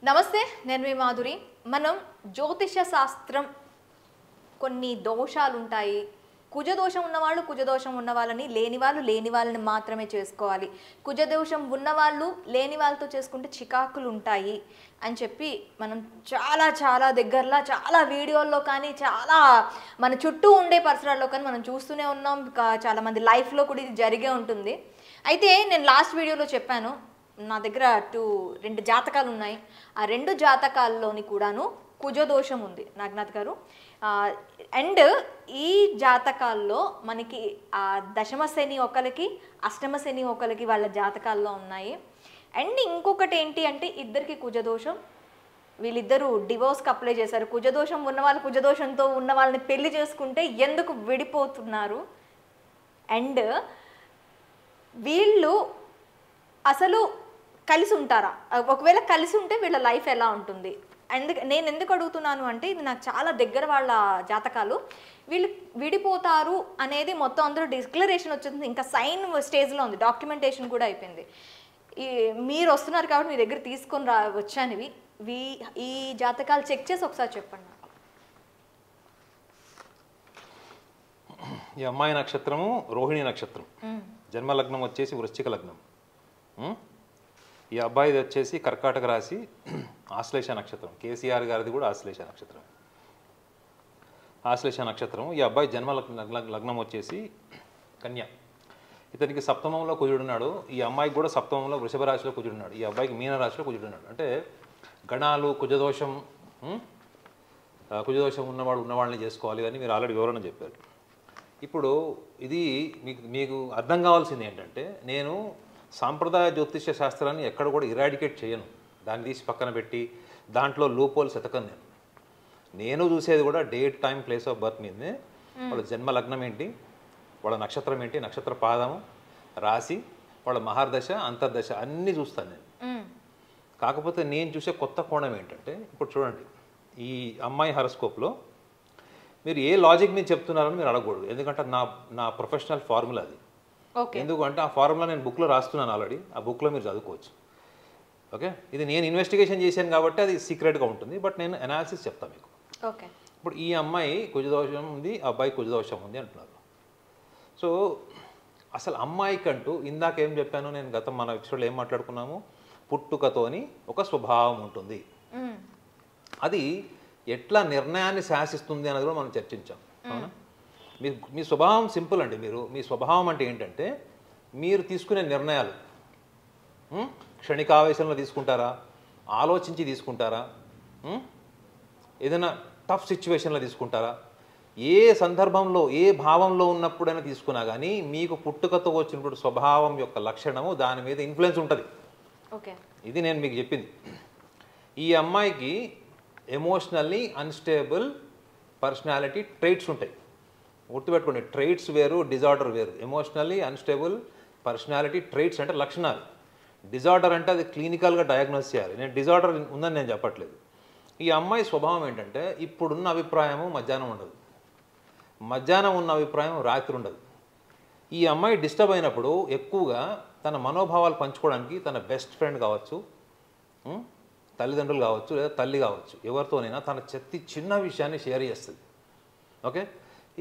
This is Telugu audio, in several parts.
నమస్తే, నేను మీ మాధురి. మనం జ్యోతిష శాస్త్రం కొన్ని దోషాలు ఉంటాయి. కుజదోషం ఉన్నవాళ్ళు కుజదోషం ఉన్న వాళ్ళని, లేని వాళ్ళని మాత్రమే చేసుకోవాలి. కుజదోషం ఉన్నవాళ్ళు లేని వాళ్ళతో చేసుకుంటే చికాకులు ఉంటాయి అని చెప్పి మనం చాలా దగ్గరలో చాలా వీడియోల్లో కానీ చాలా మన చుట్టూ ఉండే పరిసరాల్లో కానీ మనం చూస్తూనే ఉన్నాం. చాలామంది లైఫ్లో కూడా ఇది జరిగే ఉంటుంది. అయితే నేను లాస్ట్ వీడియోలో చెప్పాను, నా దగ్గర రెండు జాతకాలు ఉన్నాయి. ఆ రెండు జాతకాల్లోని కూడాను కుజదోషం ఉంది నాగనాథ్ గారు. అండ్ ఈ జాతకాల్లో మనకి దశమ శని ఒకరికి, అష్టమ శని ఒకరికి వాళ్ళ జాతకాల్లో ఉన్నాయి. అండ్ ఇంకొకటి ఏంటి అంటే ఇద్దరికి కుజదోషం. వీళ్ళిద్దరూ డివోర్స్కి అప్లై చేశారు. కుజదోషం ఉన్నవాళ్ళు కుజదోషంతో ఉన్న వాళ్ళని పెళ్లి చేసుకుంటే ఎందుకు విడిపోతున్నారు, అండ్ వీళ్ళు అసలు కలిసి ఉంటారా, ఒకవేళ కలిసి ఉంటే వీళ్ళ లైఫ్ ఎలా ఉంటుంది. నేను ఎందుకు అడుగుతున్నాను అంటే ఇది నాకు చాలా దగ్గర వాళ్ళ జాతకాలు. వీళ్ళు విడిపోతారు అనేది మొత్తం అందరూ డిక్లరేషన్ వచ్చింది, ఇంకా సైన్ స్టేజ్లో ఉంది, డాక్యుమెంటేషన్ కూడా అయిపోయింది. మీరు వస్తున్నారు కాబట్టి మీ దగ్గర తీసుకొని వచ్చాను ఈ జాతకాలు చెక్ చేసి ఒకసారి చెప్పండి నాకు. ఈ అమ్మాయి నక్షత్రము రోహిణి నక్షత్రం, జన్మలగ్నం వచ్చేసి వృశ్చిక లగ్నం. ఈ అబ్బాయిది వచ్చేసి కర్కాటక రాశి, ఆశ్లేష నక్షత్రం. కేసీఆర్ గారిది కూడా ఆశ్లేష నక్షత్రం. ఆశ్లేష నక్షత్రం. ఈ అబ్బాయి లగ్నం వచ్చేసి కన్య. ఇతనికి సప్తమంలో కుజుడున్నాడు. ఈ అమ్మాయికి కూడా సప్తమంలో వృషభ రాశిలో కుజుడున్నాడు. ఈ అబ్బాయికి మీన రాశిలో కుజుడున్నాడు. అంటే గణాలు కుజదోషం ఉన్నవాళ్ళని చేసుకోవాలి అని మీరు ఆల్రెడీ వివరణ చెప్పారు. ఇప్పుడు ఇది మీకు అర్థం కావాల్సింది ఏంటంటే, నేను సాంప్రదాయ జ్యోతిష్య శాస్త్రాన్ని ఎక్కడ కూడా ఇరాడికేట్ చేయను, దాన్ని తీసి పక్కన పెట్టి దాంట్లో లూపోల్స్ ఎతకను. నేను చూసేది కూడా date, time, place of birth మీదనే. వాళ్ళ జన్మ లగ్నం ఏంటి, వాళ్ళ నక్షత్రం ఏంటి, నక్షత్ర పాదము, రాశి, వాళ్ళ మహర్దశ, అంతర్దశ అన్నీ చూస్తాను నేను. కాకపోతే నేను చూసే కొత్త కోణం ఏంటంటే, ఇప్పుడు చూడండి, ఈ అమ్మాయి హరస్కోప్లో మీరు ఏ లాజిక్ మీద చెప్తున్నారని మీరు అడగకూడదు. ఎందుకంటే నా ప్రొఫెషనల్ ఫార్ములా అది. ఎందుకంటే ఆ ఫార్ములా నేను బుక్లో రాస్తున్నాను ఆల్రెడీ. ఆ బుక్లో మీరు చదువుకోవచ్చు. ఓకే, ఇది నేను ఇన్వెస్టిగేషన్ చేశాను కాబట్టి అది సీక్రెట్గా ఉంటుంది, బట్ నేను అనాలిసిస్ చెప్తాను మీకు. ఓకే, ఇప్పుడు ఈ అమ్మాయి కుజదోషం ఉంది, ఆ అబ్బాయి కుజదోషం ఉంది అంటున్నారు. సో అసలు అమ్మాయికంటూ ఇందాక ఏం చెప్పాను నేను, మన ఎపిసోడ్లో ఏం మాట్లాడుకున్నాము, పుట్టుకతోని ఒక స్వభావం ఉంటుంది. అది ఎట్లా నిర్ణయాన్ని శాసిస్తుంది అనేది కూడా మనం చర్చించాం. అవునా? మీ స్వభావం సింపుల్ అండి. మీ స్వభావం అంటే ఏంటంటే, మీరు తీసుకునే నిర్ణయాలు క్షణికావేశంలో తీసుకుంటారా, ఆలోచించి తీసుకుంటారా, ఏదైనా టఫ్ సిచ్యువేషన్లో తీసుకుంటారా, ఏ సందర్భంలో ఏ భావంలో ఉన్నప్పుడైనా తీసుకున్నా కానీ మీకు పుట్టుకతో వచ్చినప్పుడు స్వభావం యొక్క లక్షణము దాని మీద ఇన్ఫ్లుయెన్స్ ఉంటుంది. ఓకే, ఇది నేను మీకు చెప్పింది. ఈ అమ్మాయికి ఎమోషనల్లీ అన్స్టేబుల్ పర్సనాలిటీ ట్రైట్స్ ఉంటాయి. గుర్తుపెట్టుకోండి, ట్రైట్స్ వేరు, డిజార్డర్ వేరు. ఎమోషనల్లీ అన్స్టేబుల్ పర్సనాలిటీ ట్రైట్స్ అంటే లక్షణాలు. డిజార్డర్ అంటే అది క్లినికల్గా డయాగ్నోస్ చేయాలి. నేను డిజార్డర్ ఉందని నేను చెప్పట్లేదు. ఈ అమ్మాయి స్వభావం ఏంటంటే, ఇప్పుడున్న అభిప్రాయము మధ్యాహ్నం ఉండదు, మధ్యాహ్నం ఉన్న అభిప్రాయం రాత్రి ఉండదు. ఈ అమ్మాయి డిస్టర్బ్ అయినప్పుడు ఎక్కువగా తన మనోభావాలు పంచుకోవడానికి తన బెస్ట్ ఫ్రెండ్ కావచ్చు, తల్లిదండ్రులు కావచ్చు, లేదా తల్లి కావచ్చు, ఎవరితోనైనా తన చిన్న విషయాన్ని షేర్ చేస్తుంది. ఓకే,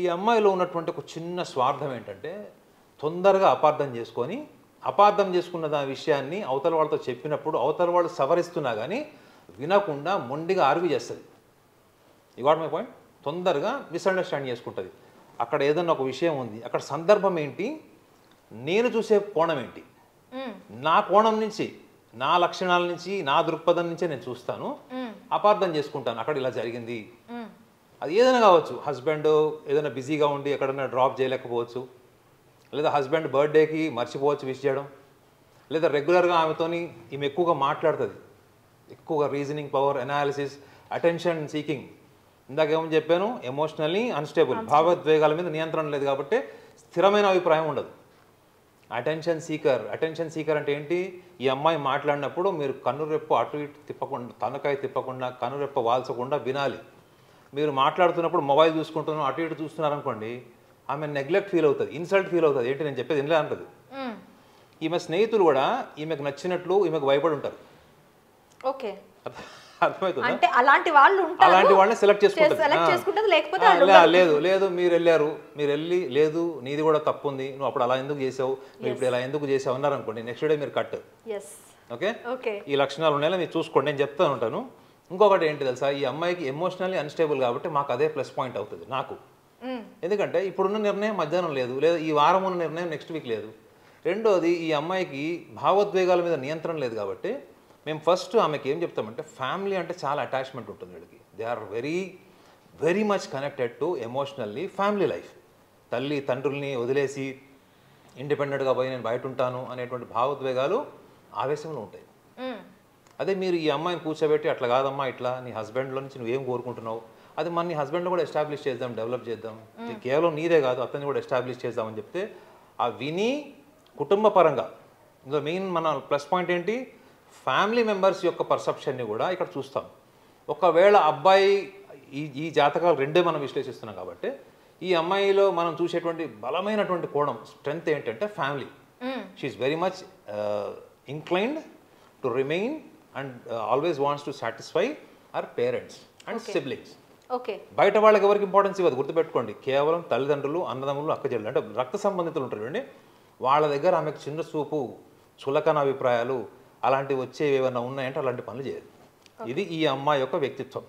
ఈ అమ్మాయిలో ఉన్నటువంటి ఒక చిన్న స్వార్థం ఏంటంటే, తొందరగా అపార్థం చేసుకున్న దాని విషయాన్ని అవతల వాళ్ళతో చెప్పినప్పుడు అవతల వాళ్ళు సవరిస్తున్నా కానీ వినకుండా మొండిగా ఆర్గ్యూ చేస్తుంది. You got my point. తొందరగా మిస్అండర్స్టాండ్ చేసుకుంటుంది. అక్కడ ఏదన్నా ఒక విషయం ఉంది, అక్కడ సందర్భం ఏంటి, నేను చూసే కోణం ఏంటి, నా కోణం నుంచి, నా లక్షణాల నుంచి, నా దృక్పథం నుంచే నేను చూస్తాను, అపార్థం చేసుకుంటాను. అక్కడ ఇలా జరిగింది, అది ఏదైనా కావచ్చు. హస్బెండ్ ఏదైనా బిజీగా ఉండి ఎక్కడైనా డ్రాప్ చేయలేకపోవచ్చు, లేదా హస్బెండ్ బర్త్డేకి మర్చిపోవచ్చు విష్ చేయడం, లేదా రెగ్యులర్గా ఆమెతోని ఈమె ఎక్కువగా మాట్లాడుతుంది, ఎక్కువగా reasoning power, analysis, attention seeking. ఇందాకేమని చెప్పాను, ఎమోషనల్లీ అన్స్టేబుల్, భావోద్వేగాల మీద నియంత్రణ లేదు కాబట్టి స్థిరమైన అభిప్రాయం ఉండదు. అటెన్షన్ సీకర్ అంటే ఏంటి, ఈ అమ్మాయి మాట్లాడినప్పుడు మీరు కన్నురెప్ప అటు ఇటు తిప్పకుండా, తనకాయ తిప్పకుండా, కన్నురెప్ప వాల్చకుండా వినాలి. మీరు మాట్లాడుతున్నప్పుడు మొబైల్ చూసుకుంటున్నాం, అటు ఇటు చూస్తున్నారనుకోండి, ఆమె నెగ్లెక్ట్ ఫీల్ అవుతుంది, ఇన్సల్ట్ ఫీల్ అవుతుంది. ఏంటి నేను చెప్పేది వినలే అంటది. ఈమె స్నేహితులు కూడా ఈమెకు నచ్చినట్లు ఈమెకు భయపడి ఉంటారు. ఓకే, అర్థమవుతుందా? అంటే అలాంటి వాళ్ళు ఉంటారు, అలాంటి వాళ్ళని సెలెక్ట్ సెలెక్ట్ చేసుకుంటుంది, లేకపోతే లేదు లేదు మీరు వెళ్ళారు, మీరు వెళ్ళి లేదు నీది కూడా తప్పు ఉంది, నువ్వు అప్పుడు అలా ఎందుకు చేసావు, నువ్వు ఇప్పుడు ఇలా ఎందుకు చేసావు అన్నారు అనుకోండి, నెక్స్ట్ డే మీరు కట్. ఓకే, ఓకే, ఈ లక్షణాలు ఉన్నాయో మీరు చూసుకోండి, నేను చెప్తాను ఉంటాను. ఇంకొకటి ఏంటి తెలుసా, ఈ అమ్మాయికి ఎమోషనల్లీ అన్స్టేబుల్ కాబట్టి మాకు అదే ప్లస్ పాయింట్ అవుతుంది నాకు. ఎందుకంటే ఇప్పుడున్న నిర్ణయం మధ్యాహ్నం లేదు, లేదా ఈ వారం ఉన్న నిర్ణయం నెక్స్ట్ వీక్ లేదు. రెండోది, ఈ అమ్మాయికి భావోద్వేగాల మీద నియంత్రణ లేదు కాబట్టి మేము ఫస్ట్ ఆమెకి ఏం చెప్తామంటే, ఫ్యామిలీ అంటే చాలా అటాచ్మెంట్ ఉంటుంది వీళ్ళకి. They are very very much connected to emotionally family life. తల్లి తండ్రుల్ని వదిలేసి ఇండిపెండెంట్గా పోయి నేను బయట ఉంటాను అనేటువంటి భావోద్వేగాలు ఆవేశంలో ఉంటాయి. అదే మీరు ఈ అమ్మాయిని కూర్చోబెట్టి అట్లా కాదమ్మా, ఇట్లా నీ హస్బెండ్లో నుంచి నువ్వేం కోరుకుంటున్నావు, అది మన నీ హస్బెండ్లో కూడా ఎస్టాబ్లిష్ చేద్దాం, డెవలప్ చేద్దాం, కేవలం నీదే కాదు అతన్ని కూడా ఎస్టాబ్లిష్ చేద్దామని చెప్తే ఆ విని కుటుంబ పరంగా. ఇందులో మెయిన్ మన ప్లస్ పాయింట్ ఏంటి, ఫ్యామిలీ మెంబర్స్ యొక్క పర్సెప్షన్ని కూడా ఇక్కడ చూస్తాం. ఒకవేళ అబ్బాయి ఈ జాతకాలు రెండే మనం విశ్లేషిస్తున్నాం కాబట్టి ఈ అమ్మాయిలో మనం చూసేటువంటి బలమైనటువంటి కోణం స్ట్రెంగ్త్ ఏంటంటే family. She is very much inclined to remain and always wants to satisfy our parents and siblings. Okay, బయట వాళ్ళకి ఎవరికి ఇంపార్టెన్స్ ఇవ్వదు, గుర్తుపెట్టుకోండి. కేవలం తల్లిదండ్రులు, అన్నదమ్ములు, అక్కచెల్లెలు అంటే రక్త సంబంధితులు ఉంటారు అండి, వాళ్ళ దగ్గర ఆమెకు చిన్న చూపు, చులకన అభిప్రాయాలు అలాంటివి వచ్చేవి ఏమైనా ఉన్నాయంటే అలాంటి పనులు చేయదు. ఇది ఈ అమ్మాయి యొక్క వ్యక్తిత్వం.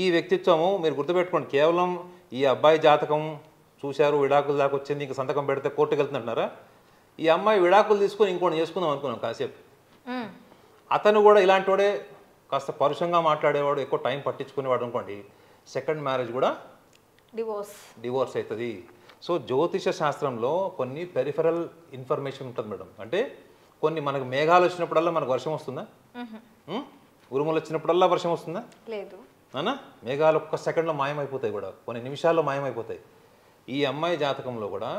ఈ వ్యక్తిత్వము మీరు గుర్తుపెట్టుకోండి, కేవలం ఈ అబ్బాయి జాతకం చూశారు, విడాకులు దాకా వచ్చింది, ఇంక సంతకం పెడితే కోర్టుకు వెళ్తుంటున్నారా, ఈ అమ్మాయి విడాకులు తీసుకొని ఇంకోటి చేసుకుందాం అనుకున్నాం కాసేపు. అతను కూడా ఇలాంటి వాడే, కాస్త పరుషంగా మాట్లాడేవాడు, ఎక్కువ టైం పట్టించుకునేవాడు అనుకోండి, సెకండ్ మ్యారేజ్ కూడా డివోర్స్ అవుతుంది. సో జ్యోతిష శాస్త్రంలో కొన్ని పెరిఫరల్ ఇన్ఫర్మేషన్ ఉంటుంది మేడం. అంటే కొన్ని మనకు మేఘాలు వచ్చినప్పుడల్లా మనకు వర్షం వస్తుందా, ఉరుములు వచ్చినప్పుడల్లా వర్షం వస్తుందా, లేదు అన్నా. మేఘాలు ఒక్క సెకండ్లో మాయమైపోతాయి, కూడా కొన్ని నిమిషాల్లో మాయమైపోతాయి. ఈ అమ్మాయి జాతకంలో కూడా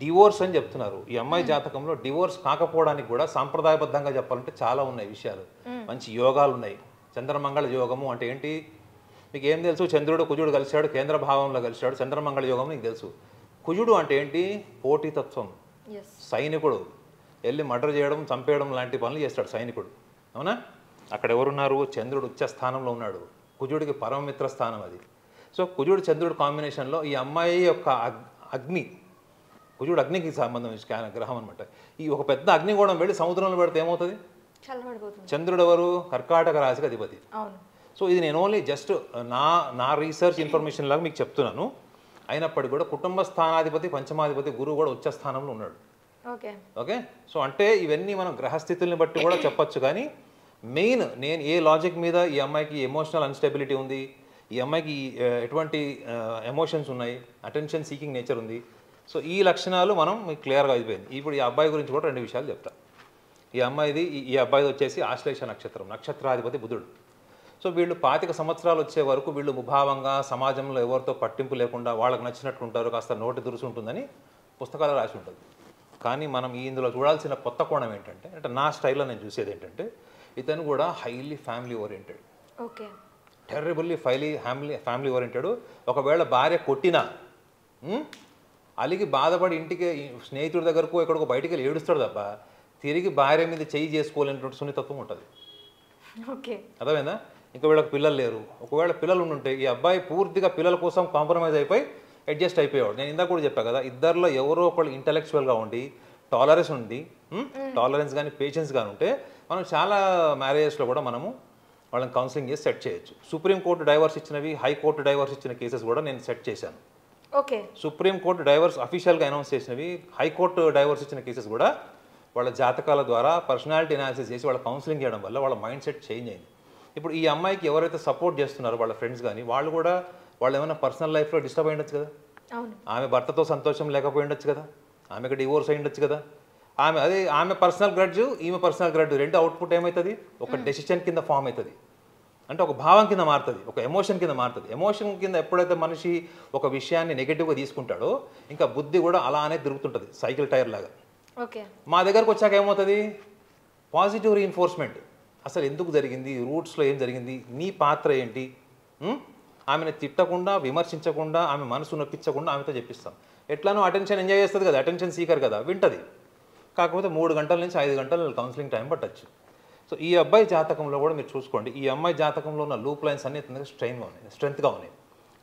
డివోర్స్ అని చెప్తున్నారు. ఈ అమ్మాయి జాతకంలో డివోర్స్ కాకపోవడానికి కూడా సాంప్రదాయబద్ధంగా చెప్పాలంటే చాలా ఉన్నాయి విషయాలు. మంచి యోగాలు ఉన్నాయి. చంద్రమంగళ యోగము అంటే ఏంటి మీకు ఏం తెలుసు, చంద్రుడు కుజుడు కలిశాడు, కేంద్ర భావంలో కలిశాడు, చంద్రమంగళ యోగం నీకు తెలుసు. కుజుడు అంటే ఏంటి, పోటీతత్వం, సైనికుడు, వెళ్ళి మర్డర్ చేయడం, చంపేయడం లాంటి పనులు చేస్తాడు సైనికుడు, అవునా. అక్కడ ఎవరున్నారు, చంద్రుడు ఉచ్చ స్థానంలో ఉన్నాడు, కుజుడికి పరమమిత్ర స్థానం అది. సో కుజుడు చంద్రుడు కాంబినేషన్లో ఈ అమ్మాయి యొక్క అగ్ని, కుజుడు అగ్నికి సంబంధించిన గ్రహం అనమాట. ఈ ఒక పెద్ద అగ్నిగోళం వెళ్ళి సముద్రంలో పెడితే ఏమవుతుంది, చంద్రుడు ఎవరు, కర్కాటక రాశికి అధిపతి. సో ఇది నేను ఓన్లీ జస్ట్ నా రీసెర్చ్ ఇన్ఫర్మేషన్ లాగా మీకు చెప్తున్నాను. అయినప్పటికీ కూడా కుటుంబ స్థానాధిపతి, పంచమాధిపతి గురువు కూడా ఉచ్చ స్థానంలో ఉన్నాడు. ఓకే, సో అంటే ఇవన్నీ మనం గ్రహస్థితుల్ని బట్టి కూడా చెప్పొచ్చు. కానీ మెయిన్ నేను ఏ లాజిక్ మీద ఈ అమ్మాయికి ఎమోషనల్ అన్స్టెబిలిటీ ఉంది, ఈ అమ్మాయికి ఎటువంటి ఎమోషన్స్ ఉన్నాయి, అటెన్షన్ సీకింగ్ నేచర్ ఉంది. సో ఈ లక్షణాలు మనం మీకు క్లియర్గా అయిపోయింది. ఇప్పుడు ఈ అబ్బాయి గురించి కూడా రెండు విషయాలు చెప్తా. ఈ అబ్బాయిది వచ్చేసి ఆశ్లేష నక్షత్రం, నక్షత్రాధిపతి బుధుడు. సో వీళ్ళు 25 సంవత్సరాలు వచ్చే వరకు వీళ్ళు ముభావంగా సమాజంలో ఎవరితో పట్టింపు లేకుండా వాళ్ళకి నచ్చినట్టు ఉంటారు, కాస్త నోటి దురుసు ఉంటుందని పుస్తకాలు రాసి ఉంటుంది. కానీ మనం ఇందులో చూడాల్సిన కొత్త కోణం ఏంటంటే, అంటే నా స్టైల్లో నేను చూసేది ఏంటంటే, ఇతను కూడా highly family oriented, terribly family oriented. ఒకవేళ భార్య కొట్టినా అలిగి బాధపడి ఇంటికి స్నేహితుడి దగ్గరకు ఎక్కడికో బయటికి వెళ్ళి ఏడుస్తాడు తప్ప తిరిగి భార్య మీద చెయ్యి చేసుకోలేనటువంటి సున్నితత్వం ఉంటుంది. అర్థమైందా. ఇంకా వీళ్ళకి పిల్లలు లేరు. ఒకవేళ పిల్లలు ఉండుంటే ఈ అబ్బాయి పూర్తిగా పిల్లల కోసం కాంప్రమైజ్ అయిపోయి అడ్జస్ట్ అయిపోయాడు. నేను ఇందాక కూడా చెప్పాను కదా, ఇద్దరిలో ఎవరో ఒకళ్ళు ఇంటలెక్చువల్గా ఉండి టాలరెన్స్ కానీ పేషెన్స్ కానీ ఉంటే మనం చాలా మ్యారేజెస్లో కూడా మనము వాళ్ళని కౌన్సిలింగ్ చేసి సెట్ చేయొచ్చు. సుప్రీంకోర్టు డైవర్స్ ఇచ్చినవి, హైకోర్టు డైవర్స్ ఇచ్చిన కేసెస్ కూడా నేను సెట్ చేశాను. సుప్రీంకోర్టు డైవర్స్ అఫీషియల్గా అనౌన్స్ చేసినవి, హైకోర్టు డైవర్స్ ఇచ్చిన కేసెస్ కూడా వాళ్ళ జాతకాల ద్వారా పర్సనాలిటీ అనాలిసిస్ చేసి వాళ్ళ కౌన్సిలింగ్ చేయడం వల్ల వాళ్ళ మైండ్ సెట్ చేంజ్ అయింది. ఇప్పుడు ఈ అమ్మాయికి ఎవరైతే సపోర్ట్ చేస్తున్నారో వాళ్ళ ఫ్రెండ్స్ కానీ వాళ్ళు ఏమైనా పర్సనల్ లైఫ్లో డిస్టర్బ్ అయి ఉండొచ్చు కదా, ఆమె భర్తతో సంతోషం లేకపోయి ఉండొచ్చు కదా, ఆమెకు డివోర్స్ అయి ఉండొచ్చు కదా, ఆమె పర్సనల్ గ్రడ్జ్, ఈమె పర్సనల్ గ్రడ్జ్ రెండు అవుట్పుట్ ఏమవుతుంది, ఒక డెసిషన్ కింద ఫామ్ అవుతుంది. అంటే ఒక భావం కింద మారుతుంది, ఒక ఎమోషన్ కింద మారుతుంది. ఎమోషన్ కింద ఎప్పుడైతే మనిషి ఒక విషయాన్ని నెగిటివ్గా తీసుకుంటాడో ఇంకా బుద్ధి కూడా అలానే తిరుగుతుంటుంది సైకిల్ టైర్ లాగా. మా దగ్గరకు వచ్చాక ఏమవుతుంది, పాజిటివ్ రీఇన్ఫోర్స్మెంట్. అసలు ఎందుకు జరిగింది, రూట్స్లో ఏం జరిగింది, నీ పాత్ర ఏంటి, ఆమెను తిట్టకుండా, విమర్శించకుండా, ఆమె మనసు నొప్పించకుండా ఆమెతో చెప్పిస్తాం. ఎట్లానో అటెన్షన్ ఎంజాయ్ చేస్తుంది కదా, అటెన్షన్ సీకర్ కదా, వింటది. కాకపోతే 3 గంటల నుంచి 5 గంటలు కౌన్సిలింగ్ టైం పట్టచ్చు. సో ఈ అబ్బాయి జాతకంలో కూడా మీరు చూసుకోండి, ఈ అమ్మాయి జాతకంలో ఉన్న లూప్ లైన్స్ అన్ని స్ట్రెంత్గా ఉన్నాయి.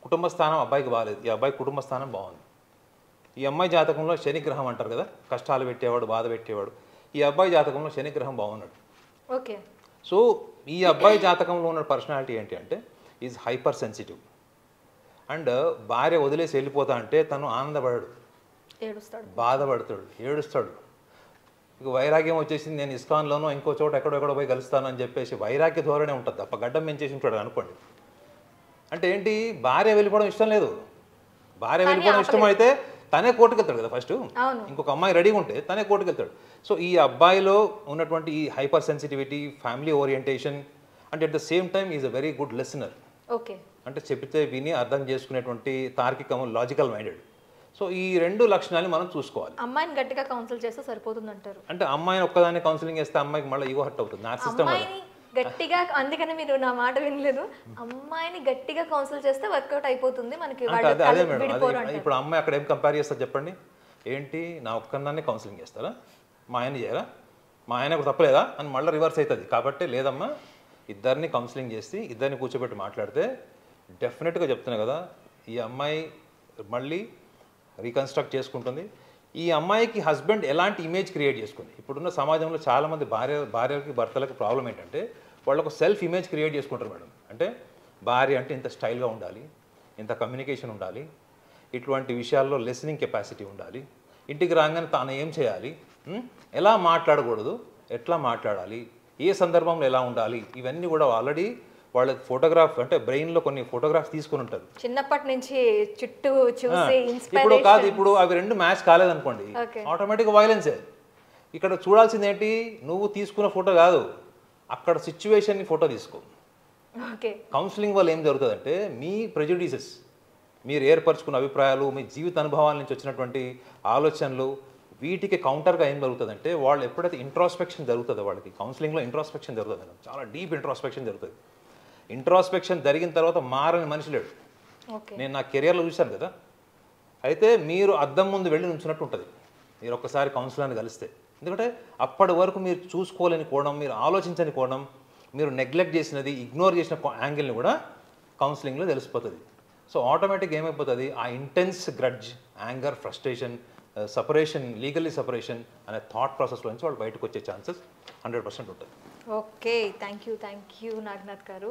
కుటుంబ స్థానం అబ్బాయికి బాగాలేదు, ఈ అబ్బాయి కుటుంబ స్థానం బాగుంది. ఈ అమ్మాయి జాతకంలో శనిగ్రహం అంటారు కదా, కష్టాలు పెట్టేవాడు, బాధ పెట్టేవాడు. ఈ అబ్బాయి జాతకంలో శనిగ్రహం బాగున్నాడు. ఓకే. సో ఈ అబ్బాయి జాతకంలో ఉన్న పర్సనాలిటీ ఏంటి అంటే ఈజ్ హైపర్ సెన్సిటివ్. అండ్ భార్య వదిలేసి వెళ్ళిపోతా అంటే తను ఆనందపడాడు, బాధపడతాడు, ఏడుస్తాడు. ఇక వైరాగ్యం వచ్చేసింది, నేను ఇస్కాన్లోనో ఇంకో చోట ఎక్కడో పోయి కలుస్తానని చెప్పేసి వైరాగ్య ధోరణే ఉంటుంది తప్ప గడ్డం పెంచేసి ఉంటాడు అనుకోండి. అంటే ఏంటి, భార్య వెళ్ళిపోవడం ఇష్టం లేదు. భార్య వెళ్ళిపోవడం ఇష్టం అయితే తనే కోర్టుకు వెళ్తాడు కదా ఫస్ట్, ఇంకొక అమ్మాయి రెడీగా ఉంటే తనే కోర్టుకు వెళ్తాడు. సో ఈ అబ్బాయిలో ఉన్నటువంటి ఈ హైపర్ సెన్సిటివిటీ, ఫ్యామిలీ ఓరియంటేషన్, అంటే at the same time is a very good listener. Okay. అంటే చెప్తే విని అర్థం చేసుకునేటువంటి తార్కికం, లాజికల్ మైండెడ్. సో ఈ రెండు లక్షణాలు మనం చూసుకోవాలి. అమ్మాయిని గట్టిగా కౌన్సిల్ చేస్తే సరిపోతుంది అంటారు. అంటే అమ్మాయిని ఒక్కదాన్ని కౌన్సిలింగ్ చేస్తే అమ్మాయికి మళ్ళీ ఈగో హర్ట్ అవుతుంది. నా సిస్టమ్ గట్టిగా, అందుకని మీరు నా మాట వినలేదు. అమ్మాయిని గట్టిగా కౌన్సిల్ చేస్తే వర్కౌట్ అయిపోతుంది మనకి. అదే మేడం, ఇప్పుడు అమ్మాయి అక్కడ ఏం కంపేర్ చేస్తారు చెప్పండి? ఏంటి నా ఒక్కదాన్ని కౌన్సిలింగ్ చేస్తారా, మా ఆయన చేయరా, మా ఆయనకు తప్పలేదా అని మళ్ళీ రివర్స్ అవుతుంది. కాబట్టి లేదమ్మా, ఇద్దరిని కౌన్సిలింగ్ చేసి ఇద్దరిని కూర్చోబెట్టి మాట్లాడితే డెఫినెట్గా చెప్తున్నా కదా, ఈ అమ్మాయి మళ్ళీ రీకన్స్ట్రక్ట్ చేసుకుంటుంది. ఈ అమ్మాయికి హస్బెండ్ ఎలాంటి ఇమేజ్ క్రియేట్ చేసుకుంది. ఇప్పుడున్న సమాజంలో చాలామంది భార్యలకి భర్తలకు ప్రాబ్లం ఏంటంటే వాళ్ళకు సెల్ఫ్ ఇమేజ్ క్రియేట్ చేసుకుంటారు మేడం. అంటే భార్య అంటే ఇంత స్టైల్గా ఉండాలి, ఇంత కమ్యూనికేషన్ ఉండాలి, ఇటువంటి విషయాల్లో లిసనింగ్ కెపాసిటీ ఉండాలి, ఇంటికి రాగానే తాను ఏం చేయాలి, ఎలా మాట్లాడకూడదు, ఎట్లా మాట్లాడాలి, ఏ సందర్భంలో ఎలా ఉండాలి, ఇవన్నీ కూడా ఆల్రెడీ వాళ్ళ ఫోటోగ్రాఫ్ అంటే బ్రెయిన్లో కొన్ని ఫోటోగ్రాఫ్స్ తీసుకుని ఉంటారు చిన్నప్పటి నుంచి చుట్టూ చూసి. ఇప్పుడు అవి రెండు మ్యాచ్ కాలేదనుకోండి, ఆటోమేటిక్గా వైలెన్సే. ఇక్కడ చూడాల్సింది ఏంటి, నువ్వు తీసుకున్న ఫోటో కాదు, అక్కడ సిచ్యువేషన్ని ఫోటో తీసుకో. కౌన్సిలింగ్ వల్ల ఏం జరుగుతుందంటే మీ ప్రెజుడిసెస్, మీరు ఏర్పరచుకున్న అభిప్రాయాలు, మీ జీవిత అనుభవాల నుంచి వచ్చినటువంటి ఆలోచనలు, వీటికి కౌంటర్గా ఏం జరుగుతుందంటే వాళ్ళు ఎప్పుడైతే ఇంట్రాస్పెక్షన్ జరుగుతుందో, వాళ్ళకి కౌన్సిలింగ్లో ఇంట్రాస్పెక్షన్ జరుగుతుంది, చాలా డీప్ ఇంట్రాస్పెక్షన్ జరుగుతుంది. ఇంట్రాస్పెక్షన్ జరిగిన తర్వాత మారని మనిషి లేడు. నేను నా కెరియర్లో చూశాను కదా. అయితే మీరు అద్దం ముందు వెళ్ళి నుంచున్నట్టు ఉంటుంది మీరు ఒక్కసారి కౌన్సిలర్ని కలిస్తే. ఎందుకంటే అప్పటి వరకు మీరు చూసుకోలేని కోణం, మీరు ఆలోచించని కోణం, మీరు నెగ్లెక్ట్ చేసినది, ఇగ్నోర్ చేసిన యాంగిల్ని కూడా కౌన్సిలింగ్లో తెలిసిపోతుంది. సో ఆటోమేటిక్గా ఏమైపోతుంది, ఆ intense grudge, anger, frustration, separation, legally separation అనే థాట్ ప్రాసెస్లో నుంచి వాళ్ళు బయటకు వచ్చే ఛాన్సెస్ 100% ఉంటుంది. ఓకే, థ్యాంక్ యూ నాగనాథ్ గారు.